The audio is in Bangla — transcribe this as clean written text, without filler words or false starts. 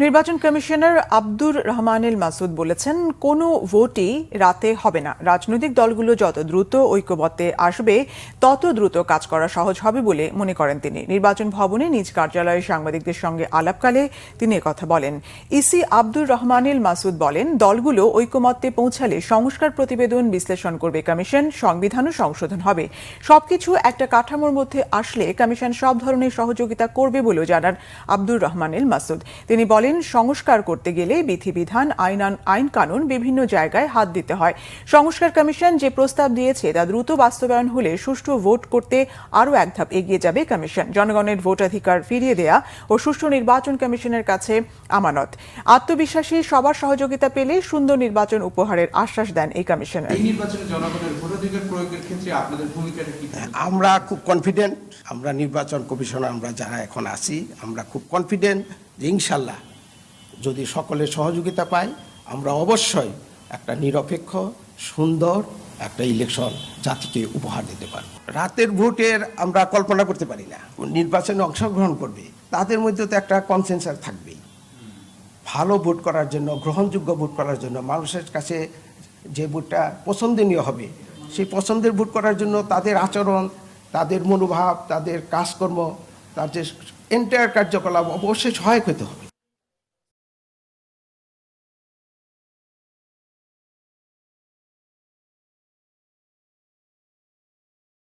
নির্বাচন কমিশনার আব্দুর রহমানুল মাসুদ বলেছেন, কোনো ভোটই রাতে হবে না। রাজনৈতিক দলগুলো যত দ্রুত ঐক্যমত্যে আসবে তত দ্রুত কাজ করা সহজ হবে বলে মনে করেন তিনি। নির্বাচন ভবনে নিজ কার্যালয়ে সাংবাদিকদের সঙ্গে আলাপকালে তিনি একথা বলেন। ইসি আব্দুর রহমানুল মাসুদ বলেন, দলগুলো ঐক্যমত্যে পৌঁছালে সংস্কার প্রতিবেদন বিশ্লেষণ করবে কমিশন, সংবিধানও সংশোধন হবে। সবকিছু একটা কাঠামোর মধ্যে আসলে কমিশন সব ধরনের সহযোগিতা করবে বলেও জানান আব্দুর রহমানুল মাসুদ। তিনি বলেন, সংস্কার করতে গেলে বিধিবিধান, আইন কানুন বিভিন্ন জায়গায় হাত দিতে হয়। সংস্কার কমিশন যে প্রস্তাব দিয়েছে তা দ্রুত বাস্তবায়ন হলে সুষ্ঠু ভোট করতে আরও এক ধাপ এগিয়ে যাবে কমিশন। জনগণের ভোটাধিকার ফিরিয়ে দেয়া ও সুষ্ঠু নির্বাচন কমিশনের কাছে আমানত। আত্মবিশ্বাসী সবার সহযোগিতা পেলে সুন্দর নির্বাচন উপহারের আশ্বাস দেন এই কমিশনার। এই নির্বাচনে জনগণের ভোটাধিকার প্রয়োগের ক্ষেত্রে আপনাদের ভূমিকাটা কি? আমরা খুব কনফিডেন্ট, আমরা নির্বাচন কমিশনার আমরা যারা এখন আছি আমরা খুব কনফিডেন্ট যে ইনশাল্লাহ যদি সকলের সহযোগিতা পাই আমরা অবশ্যই একটা নিরপেক্ষ সুন্দর একটা ইলেকশন জাতিকে উপহার দিতে পারব। রাতের ভোটের আমরা কল্পনা করতে পারি না। নির্বাচনে অংশগ্রহণ করবে তাদের মধ্যে তো একটা কনসেনসাস থাকবেই। ভালো ভোট করার জন্য, গ্রহণযোগ্য ভোট করার জন্য, মানুষের কাছে যে ভোটটা পছন্দনীয় হবে সেই পছন্দের ভোট করার জন্য তাদের আচরণ, তাদের মনোভাব, তাদের কাজকর্ম, তাদের এন্টায়ার কার্যকলাপ অবশ্যই সহায়ক হতে হবে।